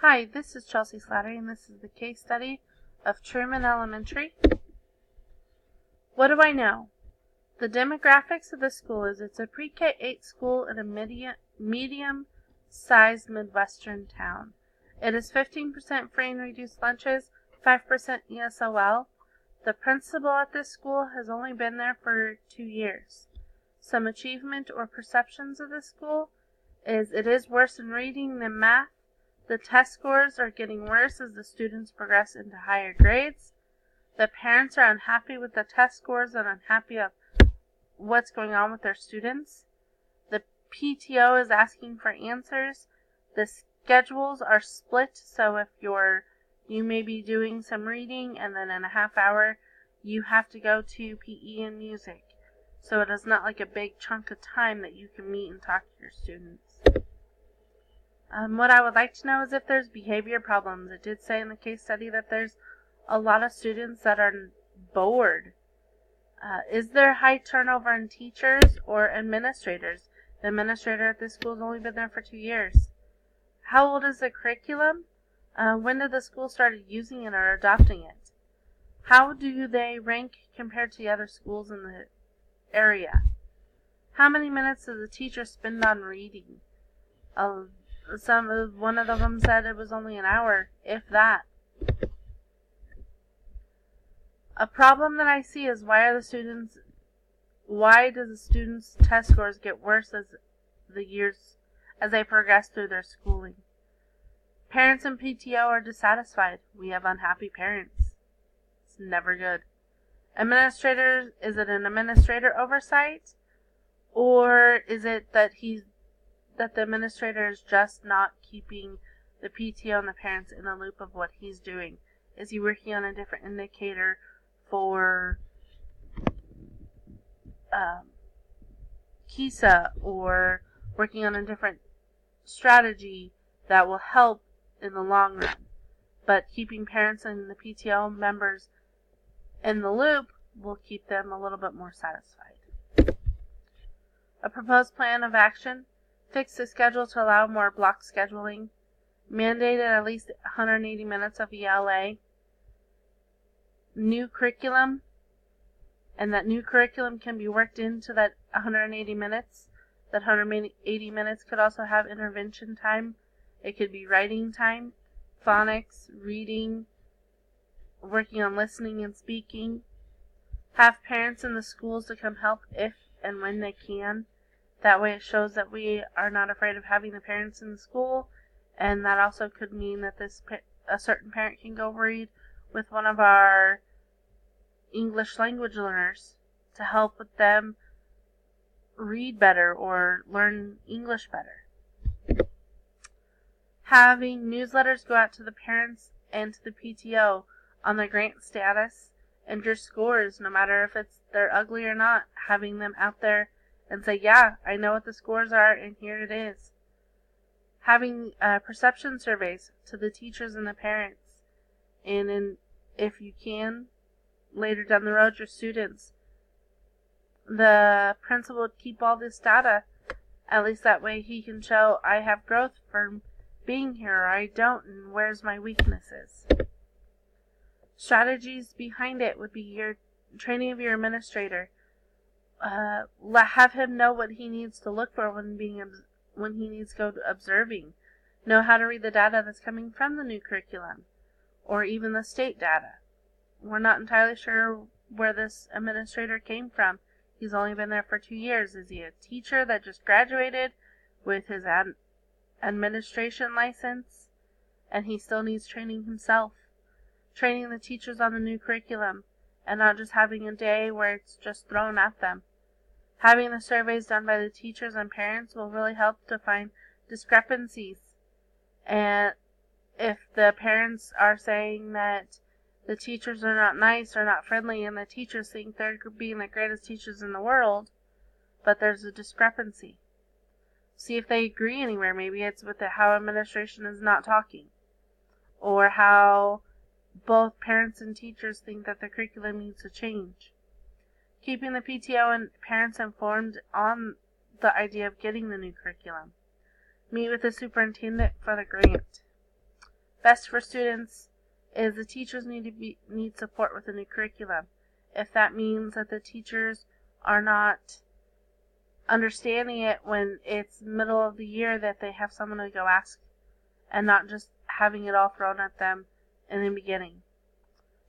Hi, this is Chelsea Slattery, and this is the case study of Truman Elementary. What do I know? The demographics of the school is it's a pre-K-8 school in a medium-sized Midwestern town. It is 15% free and reduced lunches, 5% ESOL. The principal at this school has only been there for 2 years. Some achievement or perceptions of this school is it is worse in reading than math. The test scores are getting worse as the students progress into higher grades. The parents are unhappy with the test scores and unhappy of what's going on with their students. The PTO is asking for answers. The schedules are split, so if you may be doing some reading and then in a half hour you have to go to PE and music. So it is not like a big chunk of time that you can meet and talk to your students. What I would like to know is if there's behavior problems. It did say in the case study that there's a lot of students that are bored. Is there high turnover in teachers or administrators? The administrator at this school has only been there for 2 years. How old is the curriculum? When did the school start using it or adopting it? How do they rank compared to the other schools in the area? How many minutes does the teacher spend on reading? One of them said it was only an hour, if that. A problem that I see is why do the students' test scores get worse as they progress through their schooling? Parents and PTO are dissatisfied. We have unhappy parents. It's never good. Administrators, is it an administrator oversight? Or is it that the administrator is just not keeping the PTO and the parents in the loop of what he's doing? Is he working on a different indicator for KISA, or working on a different strategy that will help in the long run? But keeping parents and the PTO members in the loop will keep them a little bit more satisfied. A proposed plan of action: fix the schedule to allow more block scheduling. Mandated at least 180 minutes of ELA. New curriculum, and that new curriculum can be worked into that 180 minutes. That 180 minutes could also have intervention time. It could be writing time, phonics, reading, working on listening and speaking. Have parents in the schools to come help if and when they can. That way it shows that we are not afraid of having the parents in the school, and that also could mean that a certain parent can go read with one of our English language learners to help with them read better or learn English better. Having newsletters go out to the parents and to the PTO on their grant status and your scores, no matter if they're ugly or not, having them out there and say, yeah, I know what the scores are and here it is. Having perception surveys to the teachers and the parents, and if you can, later down the road, your students. The principal would keep all this data, at least that way he can show I have growth from being here, or I don't, and where's my weaknesses. Strategies behind it would be your training of your administrator. Have him know what he needs to look for when he needs to go observing. Know how to read the data that's coming from the new curriculum, or even the state data. We're not entirely sure where this administrator came from. He's only been there for 2 years. Is he a teacher that just graduated with his administration license, and he still needs training himself? Training the teachers on the new curriculum, and not just having a day where it's just thrown at them. Having the surveys done by the teachers and parents will really help to find discrepancies. And if the parents are saying that the teachers are not nice or not friendly, and the teachers think they're being the greatest teachers in the world, but there's a discrepancy. See if they agree anywhere. Maybe it's with how administration is not talking, or how both parents and teachers think that the curriculum needs to change. Keeping the PTO and parents informed on the idea of getting the new curriculum. Meet with the superintendent for the grant. Best for students is the teachers need support with the new curriculum. If that means that the teachers are not understanding it when it's middle of the year, that they have someone to go ask and not just having it all thrown at them in the beginning.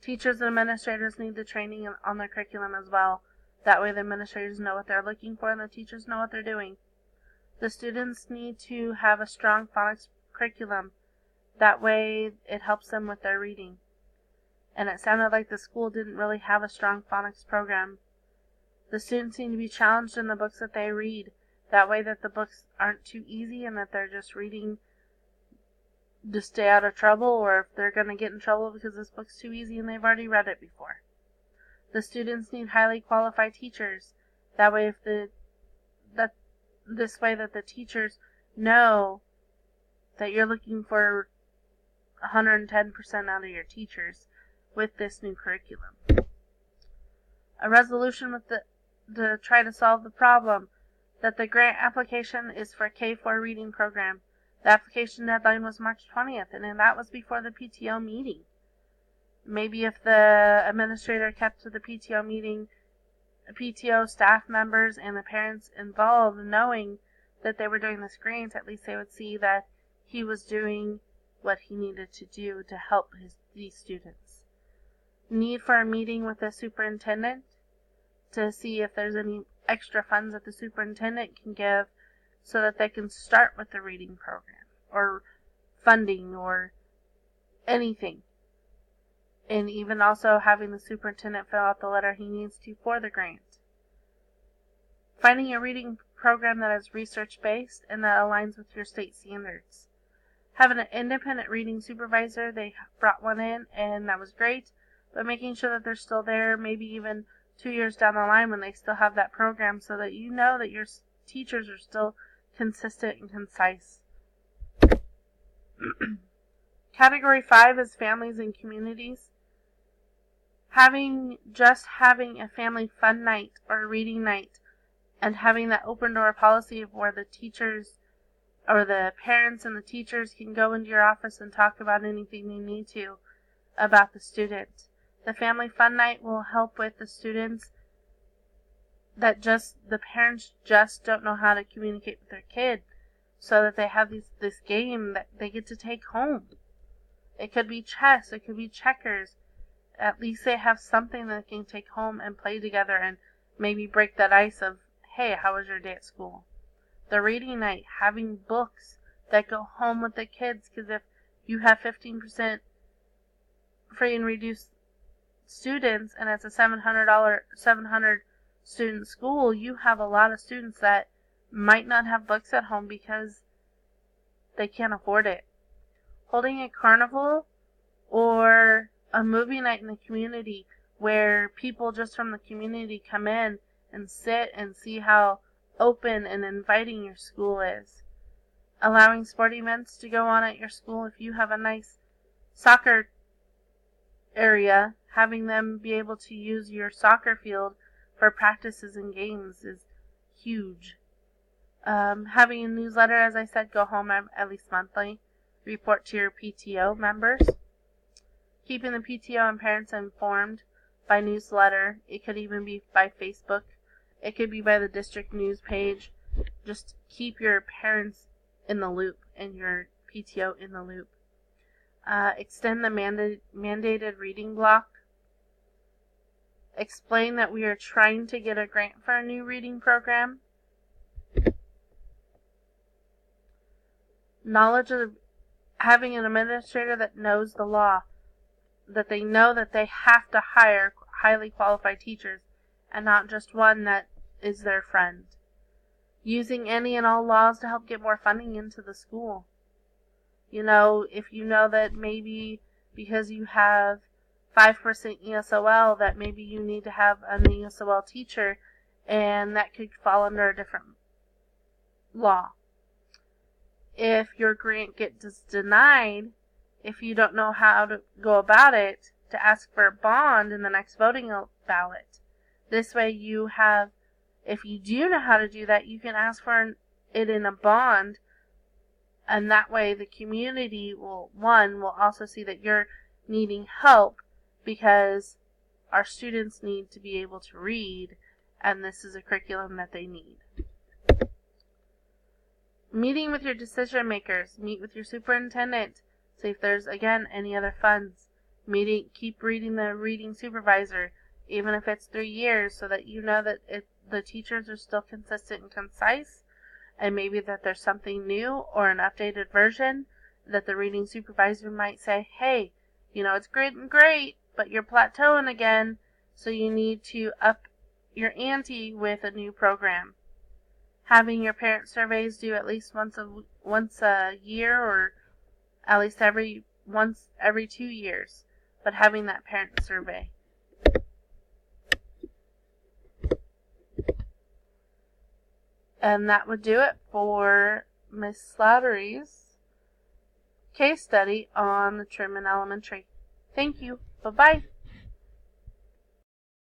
Teachers and administrators need the training on their curriculum as well. That way the administrators know what they're looking for and the teachers know what they're doing. The students need to have a strong phonics curriculum. That way it helps them with their reading. And it sounded like the school didn't really have a strong phonics program. The students need to be challenged in the books that they read. That way that the books aren't too easy and that they're just reading to stay out of trouble, or if they're going to get in trouble because this book's too easy and they've already read it before. The students need highly qualified teachers. That way this way that the teachers know that you're looking for 110% out of your teachers with this new curriculum. A resolution with to try to solve the problem that the grant application is for K4 reading program. The application deadline was March 20th, and that was before the PTO meeting. Maybe if the administrator kept to the PTO meeting, PTO staff members and the parents involved, knowing that they were doing this grant, at least they would see that he was doing what he needed to do to help these students. Need for a meeting with the superintendent to see if there's any extra funds that the superintendent can give so that they can start with the reading program or funding or anything. And even also having the superintendent fill out the letter he needs to for the grant. Finding a reading program that is research-based and that aligns with your state standards. Having an independent reading supervisor, they brought one in and that was great, but making sure that they're still there, maybe even 2 years down the line when they still have that program, so that you know that your teachers are still consistent and concise. Category 5 is families and communities. Having a family fun night or a reading night and having that open door policy of where the teachers or the parents and the teachers can go into your office and talk about anything they need to about the student. The family fun night will help with the students that the parents just don't know how to communicate with their kid, so that they have this game that they get to take home. It could be chess, it could be checkers. At least they have something that they can take home and play together and maybe break that ice of, hey, how was your day at school? The reading night, having books that go home with the kids, because if you have 15% free and reduced students and it's a $700 student school, you have a lot of students that might not have books at home because they can't afford it. Holding a carnival or a movie night in the community where people just from the community come in and sit and see how open and inviting your school is. Allowing sport events to go on at your school. If you have a nice soccer area, having them be able to use your soccer field for practices and games is huge. Having a newsletter, as I said, go home at least monthly. Report to your PTO members. Keeping the PTO and parents informed by newsletter. It could even be by Facebook. It could be by the district news page. Just keep your parents in the loop and your PTO in the loop. Extend the mandated reading block. Explain that we are trying to get a grant for a new reading program. Knowledge of having an administrator that knows the law. That they know that they have to hire highly qualified teachers and not just one that is their friend. Using any and all laws to help get more funding into the school. You know, if you know that maybe because you have 5% ESOL, that maybe you need to have an ESOL teacher, and that could fall under a different law. If your grant gets denied, if you don't know how to go about it, to ask for a bond in the next voting ballot. This way you have, if you do know how to do that, you can ask for it in a bond And that way the community will also see that you're needing help, because our students need to be able to read, and this is a curriculum that they need. Meeting with your decision makers. Meet with your superintendent. See if there's, again, any other funds. Keep reading the reading supervisor, even if it's 3 years, so that you know that the teachers are still consistent and concise, and maybe that there's something new or an updated version that the reading supervisor might say, hey, it's great, but you're plateauing again, so you need to up your ante with a new program. Having your parent surveys due at least once a year, or at least every 2 years, but having that parent survey. And that would do it for Miss Slattery's case study on the Truman Elementary. Thank you. Bye-bye.